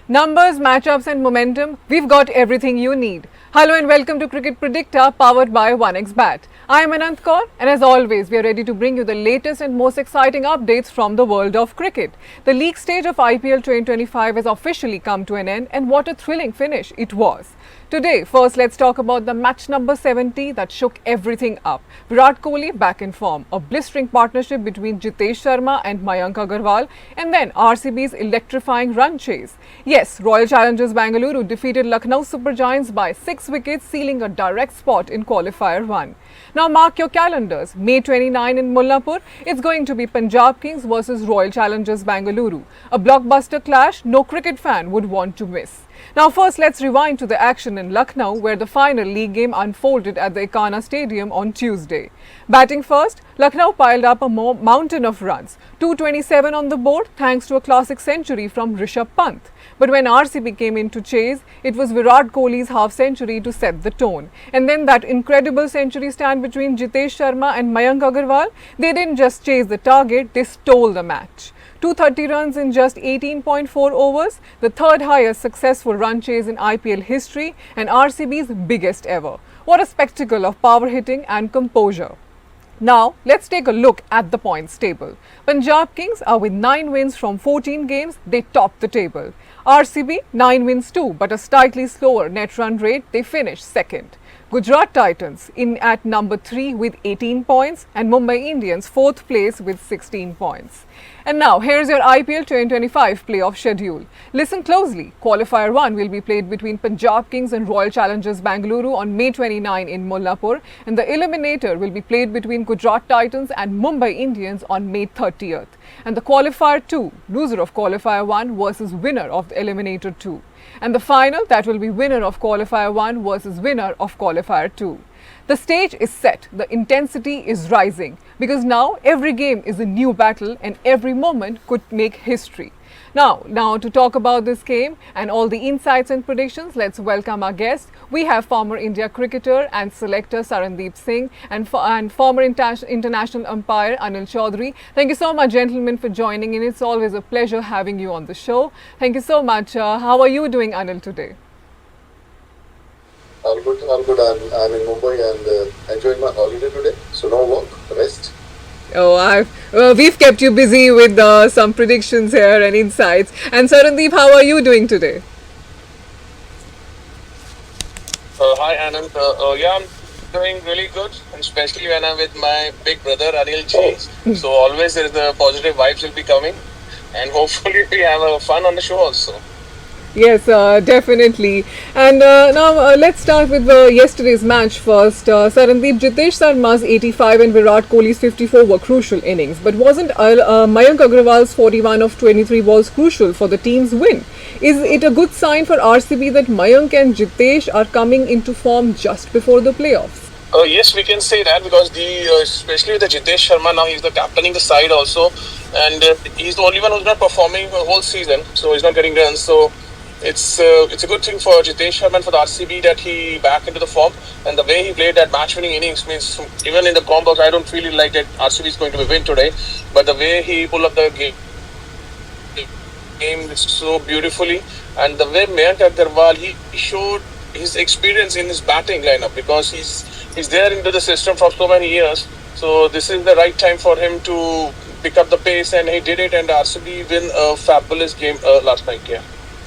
Numbers, matchups, and momentum, we've got everything you need. Hello and welcome to Cricket Predictor powered by 1xBat. I am Anant Kaur, and as always, we are ready to bring you the latest and most exciting updates from the world of cricket. The league stage of IPL 2025 has officially come to an end, and what a thrilling finish it was. Today, first let's talk about the match number 70 that shook everything up. Virat Kohli back in form, a blistering partnership between Jitesh Sharma and Mayank Agarwal, and then RCB's electrifying run chase. Yes, Royal Challengers Bangalore defeated Lucknow Super Giants by 6 wickets, sealing a direct spot in Qualifier 1. Now mark your calendars. May 29 in Mullapur, it's going to be Punjab Kings versus Royal Challengers Bangalore. A blockbuster clash no cricket fan would want to miss. Now first let's rewind to the action in Lucknow where the final league game unfolded at the Ekana Stadium on Tuesday. Batting first, Lucknow piled up a mountain of runs, 227 on the board thanks to a classic century from Rishabh Pant. But when RCB came in to chase, it was Virat Kohli's half-century to set the tone. And then that incredible century stand between Jitesh Sharma and Mayank Agarwal, they didn't just chase the target, they stole the match. 230 runs in just 18.4 overs, the third highest successful run chase in IPL history and RCB's biggest ever. What a spectacle of power hitting and composure. Now, let's take a look at the points table. Punjab Kings are with 9 wins from 14 games, they top the table. RCB, 9 wins too, but a slightly slower net run rate, they finish second. Gujarat Titans in at number 3 with 18 points and Mumbai Indians 4th place with 16 points. And now, here's your IPL 2025 playoff schedule. Listen closely. Qualifier 1 will be played between Punjab Kings and Royal Challengers Bangalore on May 29 in Mullapur, and the Eliminator will be played between Gujarat Titans and Mumbai Indians on May 30th. And the Qualifier 2, loser of Qualifier 1 versus winner of the Eliminator 2. And the final, that will be winner of Qualifier 1 versus winner of Qualifier 2. The stage is set, the intensity is rising because now every game is a new battle and every moment could make history. Now to talk about this game and all the insights and predictions, let's welcome our guest. We have former India cricketer and selector Sarandeep Singh and former international umpire Anil Chaudhary. Thank you so much, gentlemen, for joining in. It's always a pleasure having you on the show. Thank you so much. How are you doing, Anil, today? All good, all good. I'm in Mumbai and enjoying my holiday today. So no work, rest. Oh, we've kept you busy with some predictions here and insights. And Sarandeep, how are you doing today? Hi Anand. Yeah, I'm doing really good, and especially when I'm with my big brother Anil G. So always there is the positive vibes will be coming, and hopefully we have fun on the show also. Yes, definitely. And now let's start with yesterday's match first. Sarandeep, Jitesh Sharma's 85 and Virat Kohli's 54 were crucial innings. But wasn't Mayank Agarwal's 41 of 23 balls crucial for the team's win? Is it a good sign for RCB that Mayank and Jitesh are coming into form just before the playoffs? Yes, we can say that because especially with the Jitesh Sharma now, he's the captaining the side also, and he's the only one who's not performing the whole season, so he's not getting runs. So it's a good thing for Jitesh Sharma and for the RCB that he back into the form, and the way he played that match-winning innings means even in the combos, I don't really like that RCB is going to win today, but the way he pulled up the game so beautifully, and the way Mayank Agarwal he showed his experience in his batting lineup because he's there into the system for so many years. So this is the right time for him to pick up the pace, and he did it. And RCB win a fabulous game last night.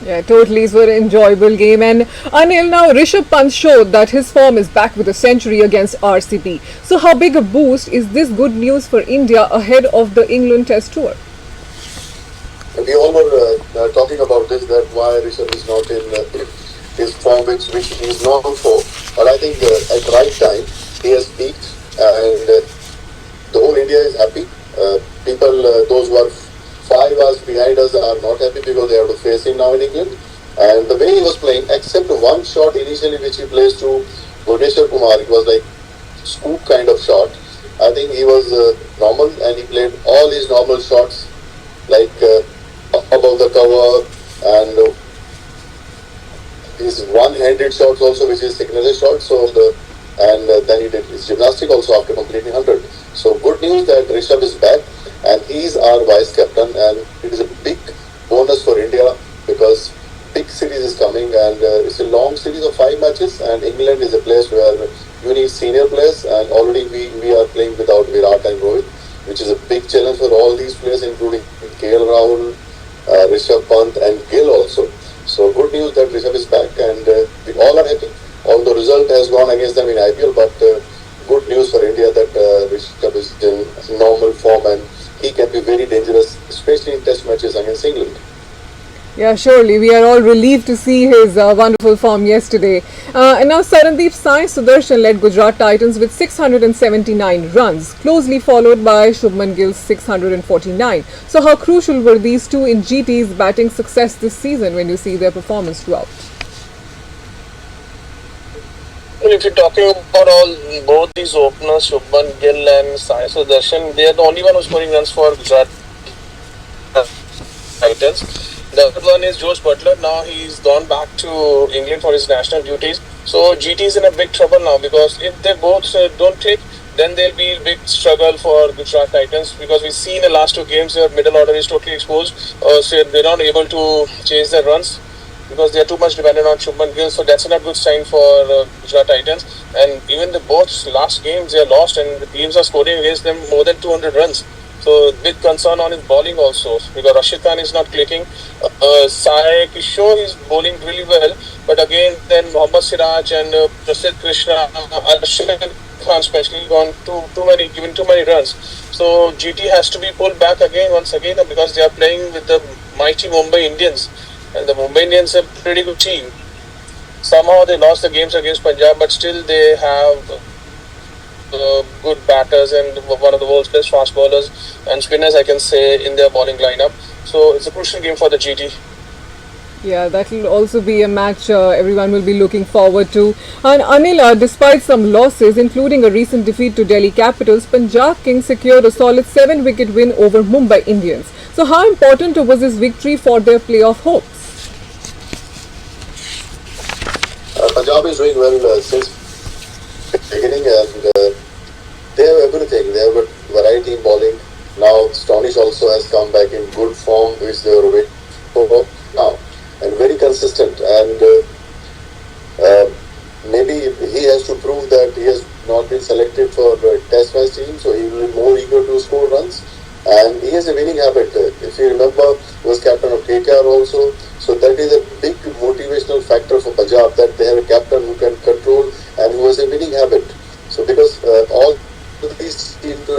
Yeah, totally. It was an enjoyable game. And Anil, now Rishabh Pant showed that his form is back with a century against RCB. So how big a boost is this good news for India ahead of the England Test tour? We all were talking about this, that why Rishabh is not in his form which he is known for. But I think at the right time he has peaked, and the whole India is happy. People, those who are 5 hours behind us are not happy because they have to face him now in England. And the way he was playing, except one shot initially which he plays to Bhuvneshwar Kumar, it was like scoop kind of shot. I think he was normal, and he played all his normal shots like above the cover, and his one-handed shots also, which is signature shot. So then he did his gymnastic also after completing 100. So good news that Rishabh is back, and he is our vice captain, and it is a big bonus for India because is coming, and it's a long series of 5 matches. And England is a place where you need senior players, and already we are playing without Virat and Rohit, which is a big challenge for all these players, including KL Rahul, Rishabh Pant, and Gill also. So good news that Rishabh is back, and we all are happy. Although result has gone against them in IPL, but good news for India that Rishabh is in normal form, and he can be very dangerous, especially in test matches against England. Yeah, surely. We are all relieved to see his wonderful form yesterday. And now Sarandeep Sai Sudarshan led Gujarat Titans with 679 runs, closely followed by Shubman Gill's 649. So how crucial were these two in GT's batting success this season when you see their performance throughout? Well, if you're talking about both these openers, Shubman Gill and Sai Sudarshan, they are the only one who's scoring runs for Gujarat Titans. The other one is Josh Butler. Now he's gone back to England for his national duties. So GT is in a big trouble now, because if they both don't click, then there'll be a big struggle for Gujarat Titans, because we've seen in the last two games their middle order is totally exposed. So they're not able to chase their runs because they are too much dependent on Shubman Gill. So that's not a good sign for Gujarat Titans. And even the both last games they are lost, and the teams are scoring against them more than 200 runs. So big concern on his bowling also, because Rashid Khan is not clicking. Sai Kishore is bowling really well, but again then Mohammad Siraj and Prasidh Krishna, Rashid Khan especially given too many runs. So GT has to be pulled back once again, because they are playing with the mighty Mumbai Indians, and the Mumbai Indians are a pretty good team. Somehow they lost the games against Punjab, but still they have good batters and one of the world's best fast bowlers and spinners, I can say, in their bowling lineup. So it's a crucial game for the GT. Yeah, that will also be a match everyone will be looking forward to. And Anil, despite some losses, including a recent defeat to Delhi Capitals, Punjab Kings secured a solid 7-wicket win over Mumbai Indians. So how important was this victory for their playoff hopes? Punjab is doing well since beginning, and they have everything. They have a variety in bowling. Now Stonish also has come back in good form, which they were waiting for now, and very consistent. And maybe he has to prove that he has not been selected for test match team, so he will be more eager to score runs. And he has a winning habit. If you remember, he was captain of KKR also. So that is a big motivational factor for Punjab, that they have a captain who can control and who has a winning habit. So because all these teams,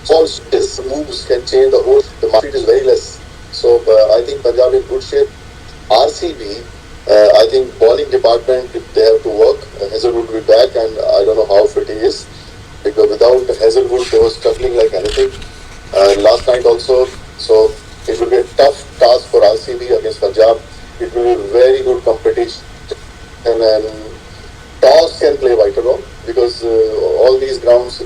all his moves can change the whole. The market is very less. So I think Punjab in good shape. RCB, I think bowling department, they have to work. Hazelwood will be back, and I don't know how fit he is, because without Hazelwood they were struggling like anything. Last night also, so it will be a tough task for RCB against Punjab. It will be very good competition, and toss can play vital role, because all these grounds,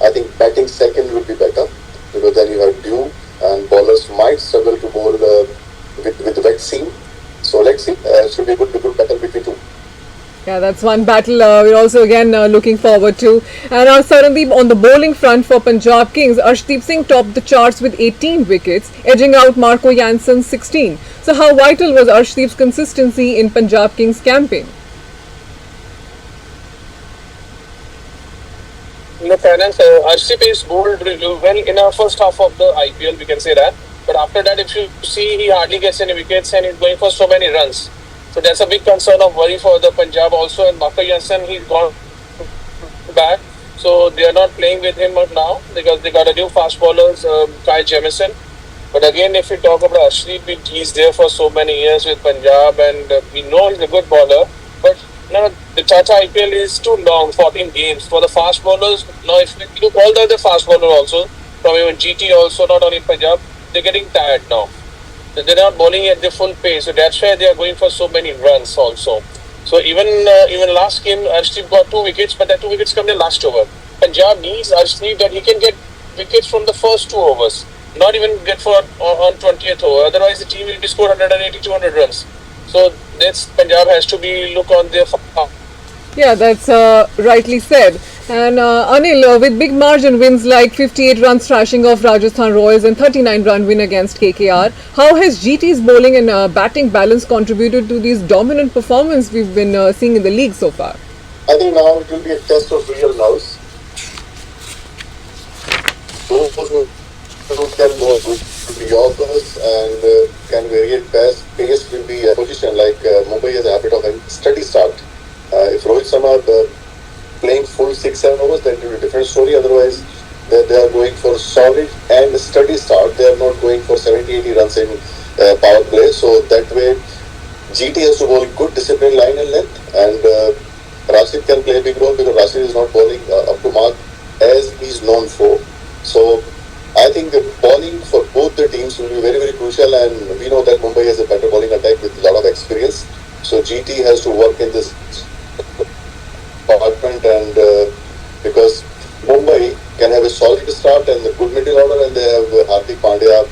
I think batting second will be better, because then you have dew and bowlers might struggle to bowl with wet seam. So let's see, should be a good battle between two. Yeah, that's one battle we're also again looking forward to. And now Sarandeep, on the bowling front for Punjab Kings, Arshdeep Singh topped the charts with 18 wickets, edging out Marco Janssen's 16. So how vital was Arshdeep's consistency in Punjab Kings' campaign? In the fairness, Arshdeep is bowled well in the first half of the IPL, we can say that. But after that, if you see, he hardly gets any wickets and he's going for so many runs. So that's a big concern of worry for the Punjab also. And Marco Jansen, he's gone back. So they are not playing with him now, because they got a new fast bowler, Kai Jamieson. But again, if we talk about Arshdeep, he's there for so many years with Punjab, and we know he's a good bowler. But now the Tata IPL is too long, 14 games. For the fast bowlers, now if you look all the other fast bowlers also, from even GT also, not only Punjab, they're getting tired now. They're not bowling at the full pace, so that's why they are going for so many runs also. So even last game, Arshdeep got 2 wickets, but that 2 wickets come in the last over. Punjab needs Arshdeep that he can get wickets from the first 2 overs, not even get for on 20th over. Otherwise, the team will be scored 180, 200 runs. So that's Punjab has to be look on their. Yeah, that's rightly said. And Anil, with big margin wins like 58 runs thrashing off Rajasthan Royals and 39-run win against KKR, how has GT's bowling and batting balance contributed to these dominant performance we've been seeing in the league so far? I think now it will be a test of real nerves. Those who can bowl good Yorkers and can vary pace will be a position like Mumbai has a habit of a steady start. If Rohit Sharma playing full 6-7 overs, then it will be a different story. Otherwise, they are going for solid and steady start. They are not going for 70-80 runs in power play. So that way, GT has to bowl good discipline, line and length, and Rashid can play a big role because Rashid is not bowling up to mark as he is known for. So I think the bowling for both the teams will be very, very crucial, and we know that Mumbai has a better bowling attack with a lot of experience. So GT has to work in this department, and because Mumbai can have a solid start and a good middle order, and they have Hardik Pandya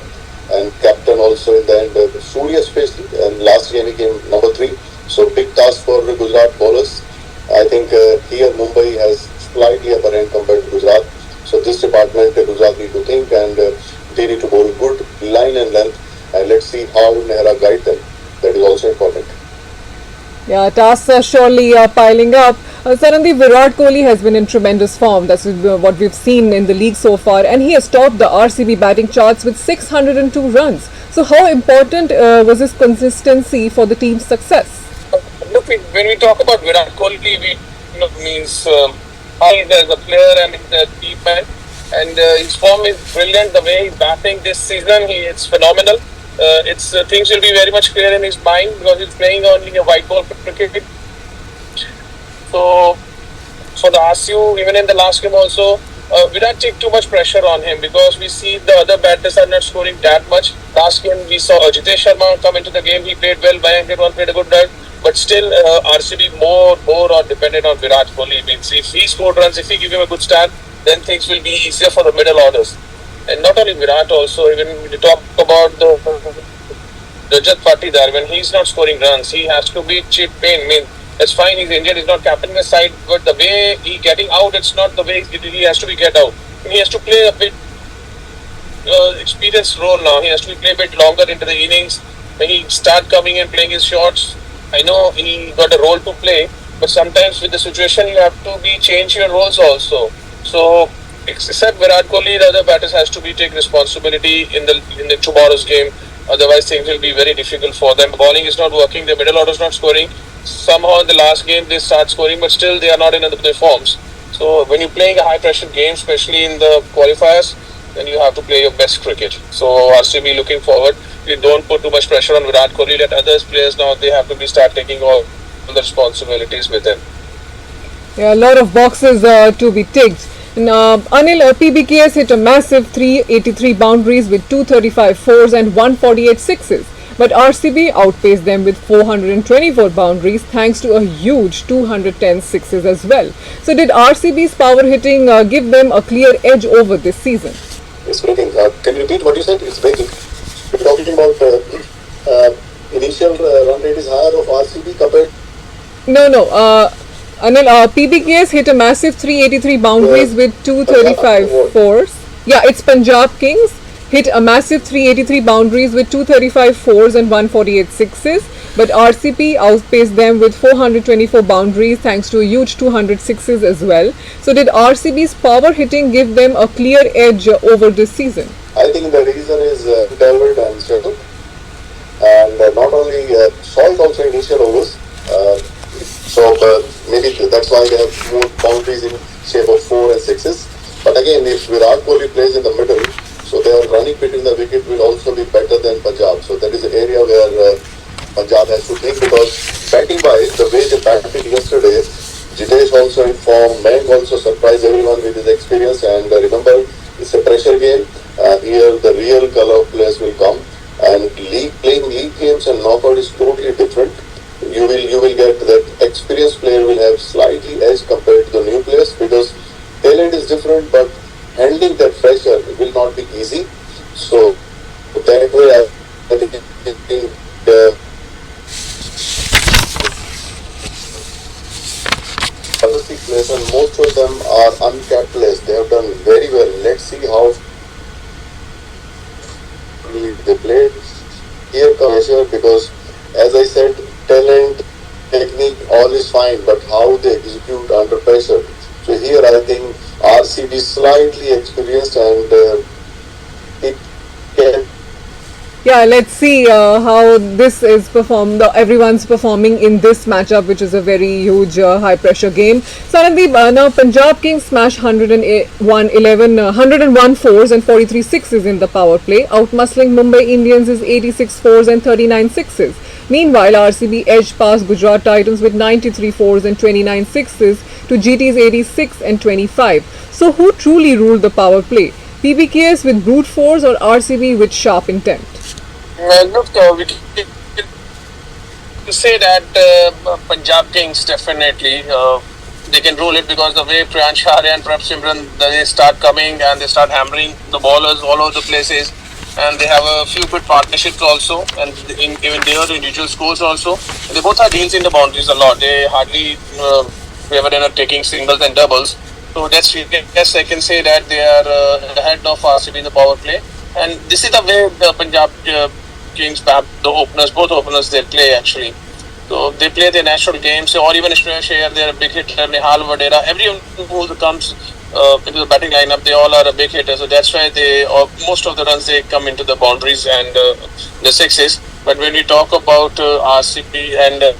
and captain also in the end, Surya especially, and last game he came number 3. So big task for the Gujarat bowlers. I think here Mumbai has slightly upper hand compared to Gujarat. So this department Gujarat need to think, and they need to bowl good line and length, and let's see how Nehra guide them. That is also important. Yeah, tasks are surely piling up. Suddenly, Virat Kohli has been in tremendous form. That's what we've seen in the league so far, and he has topped the RCB batting charts with 602 runs. So, how important was his consistency for the team's success? Look, when we talk about Virat Kohli, we means how he is as a player and a team man, and his form is brilliant. The way he's batting this season, it's phenomenal. Things will be very much clear in his mind because he's playing only a white ball cricket. So for the RCU, even in the last game also, Virat take too much pressure on him because we see the other batters are not scoring that much. Last game we saw Jitesh Sharma come into the game. He played well. Mayank Agarwal played a good run, but still RCB more dependent on Virat Kohli. Means if he scored runs, if he give him a good start, then things will be easier for the middle orders. And not only Virat, also even when you talk about the Rajat Patidar, when he's not scoring runs, he has to be chip in. I mean, that's fine, he's injured, he's not captaining the side, but the way he getting out, it's not the way he has to be get out. He has to play a bit experienced role now. He has to play a bit longer into the innings. When he start coming and playing his shots, I know he got a role to play, but sometimes with the situation, you have to change your roles also. So, except Virat Kohli, the other batters has to take responsibility in the tomorrow's game. Otherwise, things will be very difficult for them. Bowling is not working. The middle order is not scoring. Somehow in the last game they start scoring, but still they are not in their forms. So when you're playing a high-pressure game, especially in the qualifiers, then you have to play your best cricket. So RCB looking forward. You don't put too much pressure on Virat Kohli. Let other players now they have to start taking all the responsibilities with them. Yeah, a lot of boxes to be ticked. Now, Anil, PBKS hit a massive 383 boundaries with 235 fours and 148 sixes. But RCB outpaced them with 424 boundaries thanks to a huge 210 sixes as well. So did RCB's power hitting give them a clear edge over this season? It's breaking. Can you repeat what you said? It's breaking. We're talking about initial run rate is higher of RCB compared. No. Anil, PBKS hit a massive 383 boundaries with 235 fours. Yeah, it's Punjab Kings. Hit a massive 383 boundaries with 235 fours and 148 sixes, but RCB outpaced them with 424 boundaries thanks to a huge 200 sixes as well. So did RCB's power hitting give them a clear edge over this season? I think the reason is Delbert and Shettle, and not only Salt also initial overs. So maybe that's why they have moved boundaries in shape of 4 and 6s. But again, if Virat Kohli plays in the middle, so their running between the wicket will also be better than Punjab. So that is an area where Punjab has to think, because batting wise, the way they batted yesterday, Jitesh also in form, Mayank also surprised everyone with his experience. And remember, it's a pressure game. Here the real color of players will come. And playing league games and knockout is totally different. You will get that experienced player will have slightly edge compared to the new players, because talent is different, but handling that pressure will not be easy. So that way I think other six players, and most of them are uncapped players. They have done very well. Let's see how they play. Here comes pressure because, as I said, talent, technique, all is fine, but how they execute under pressure. So here I think RCB slightly experienced and it can. Yeah, let's see how this is performed. Everyone's performing in this matchup, which is a very huge high pressure game. Sarandeep, now Punjab Kings smashed 101 fours and 43 sixes in the power play, outmuscling Mumbai Indians' 86 fours and 39 sixes. Meanwhile, RCB edged past Gujarat Titans with 93 fours and 29 sixes to GT's 86 and 25. So, who truly ruled the power play? PBKS with brute force or RCB with sharp intent? Look, we can say that Punjab Kings definitely they can rule it because the way Priyansh Arya and Prabh Simran, they start coming and they start hammering the ballers all over the places, and they have a few good partnerships also, and even their individual scores also. They both are deals in the boundaries a lot. They hardly ever end up taking singles and doubles. So that's, yes, I can say that they are ahead of RCB in the power play, and this is the way the Punjab Kings, the openers, both openers, they play actually. So they play their natural games, or even Shreya Iyer, they're a big hitter. Nehal Vadera, everyone who comes into the batting lineup, they all are a big hitter. So that's why most of the runs they come into the boundaries and the sixes. But when we talk about RCB and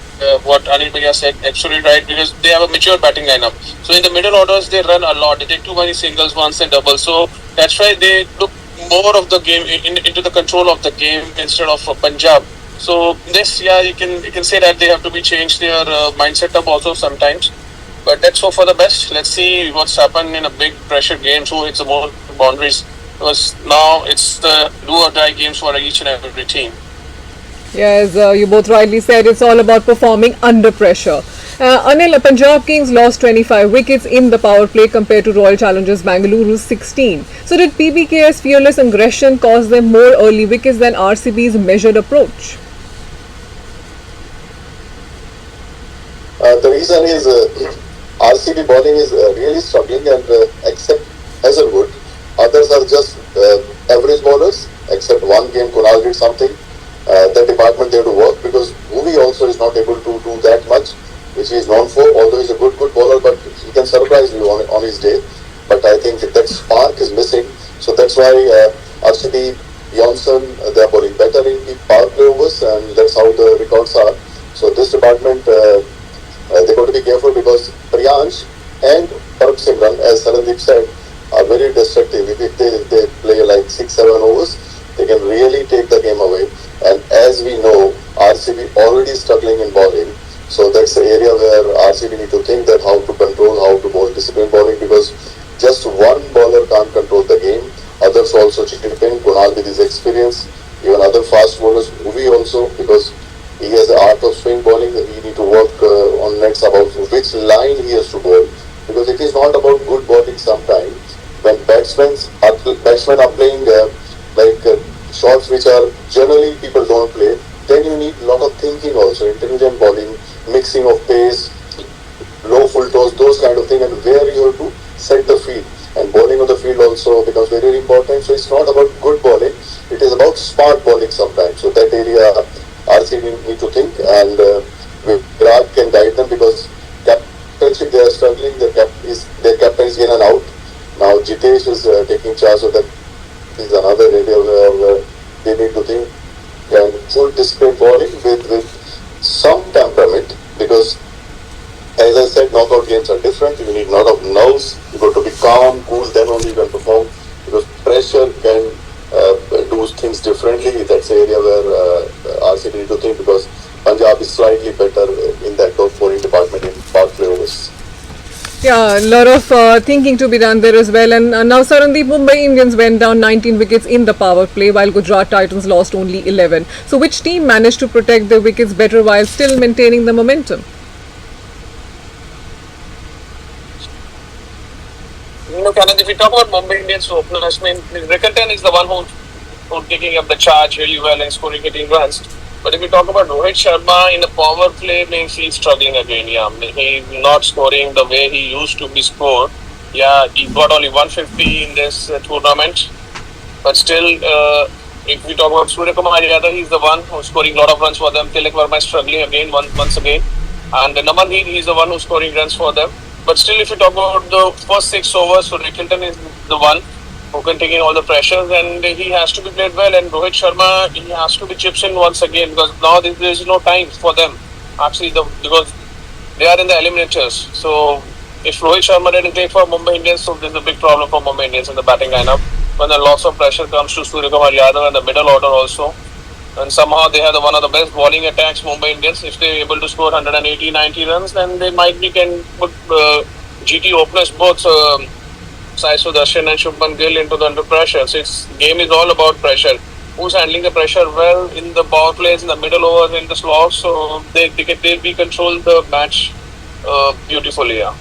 what Anil Bhaiya said, absolutely right, because they have a mature batting lineup. So in the middle orders, they run a lot. They take too many singles, ones, and doubles. So that's why they look more of the game into the control of the game instead of Punjab. So this, yeah, you can say that they have to be changed their mindset up also sometimes. But let's hope for the best. Let's see what's happened in a big pressure game. Who hits the more boundaries? Because now it's the do or die games for each and every team. Yes, you both rightly said it's all about performing under pressure. Anil, Punjab Kings lost 25 wickets in the power play compared to Royal Challengers Bengaluru's 16. So did PBK's fearless aggression cause them more early wickets than RCB's measured approach? The reason is RCB bowling is really struggling, and except Hazlewood, others are just average bowlers. Except one game, Kunal did something. That department they have to work, because Bhuvi also is not able to do that much, which he is known for. Although he's a good bowler, but he can surprise you on his day. But I think that spark is missing. So that's why RCB, Johnson, they are bowling better in the power play overs, and that's how the records are. So this department, they got to be careful, because Priyansh and Prabh Simran, as Sarandeep said, are very destructive. If they play like 6-7 overs, they can really take the game away. And as we know, RCB already struggling in bowling. So that's the area where RCB need to think that how to control, how to bowl disciplined bowling, because just one bowler can't control the game. Others also chip in. Kunal with his experience, even other fast bowlers, Bhuvi also, because he has the art of swing bowling. He need to work on nets about which line he has to bowl, because it is not about good bowling sometimes. When batsmen are playing shots which are generally people don't play, then you need a lot of thinking also, intelligent bowling, mixing of pace, low full toss, those kind of thing, and where you have to set the field. And bowling on the field also becomes very, very important. So it's not about good bowling, it is about smart bowling sometimes. So that area RCB need to think, and Virat can guide them, because captainship they are struggling. Their captain is in and out. Now Jitesh is taking charge, so that is another area where they need to think, and full discipline bowling with some temperament, because as I said, knockout games are different. You need a lot of nerves. You got to be calm, cool, then only you can perform, because pressure can do things differently. That's the area where RCB need to think, because Punjab is slightly better in that top bowling department in power play overs. Yeah, a lot of thinking to be done there as well. And now Sarandeep, Mumbai Indians went down 19 wickets in the power play, while Gujarat Titans lost only 11. So which team managed to protect their wickets better while still maintaining the momentum? Kanad, if we talk about Mumbai Indians openers, I mean, Rickerton is the one who's taking up the charge really well and scoring 18 runs. But if we talk about Rohit Sharma in the power play, means he's struggling again. Yeah, he's not scoring the way he used to be scored. Yeah, he got only 150 in this tournament. But still, if we talk about Surya Kumar Yadav, he's the one who's scoring a lot of runs for them. Tilak Verma is struggling again, once again. And Namandeep, he's the one who's scoring runs for them. But still, if you talk about the first 6 overs, so Rick Hilton is the one who can take in all the pressures, and he has to be played well. And Rohit Sharma, he has to be chips in once again, because now there is no time for them. Actually, because they are in the eliminators. So if Rohit Sharma didn't play for Mumbai Indians, so there's a big problem for Mumbai Indians in the batting lineup. When the loss of pressure comes to Surya Kumar Yadav and the middle order also, and somehow they have one of the best bowling attacks, Mumbai Indians. If they're able to score 180, 90 runs, then they might be can put GT openers both Sai Sudarshan and Shubman Gill into the under pressure. So it's game is all about pressure. Who's handling the pressure well in the power plays, in the middle overs, in the slots, so they'll be control the match beautifully. Yeah.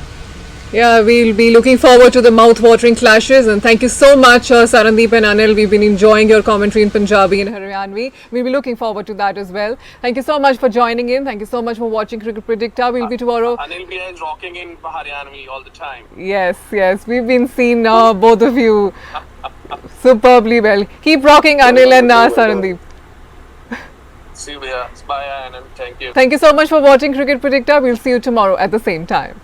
Yeah, we'll be looking forward to the mouth-watering clashes, and thank you so much, Sarandeep and Anil. We've been enjoying your commentary in Punjabi and Haryanvi. We'll be looking forward to that as well. Thank you so much for joining in. Thank you so much for watching Cricket Predictor. We'll be tomorrow. Anil Bhaiya is rocking in Haryanvi all the time. Yes, yes, we've been seeing both of you superbly well. Keep rocking, Anil and Sarandeep. See you, bhaiya. Bye, Anil. Thank you. Thank you so much for watching Cricket Predictor. We'll see you tomorrow at the same time.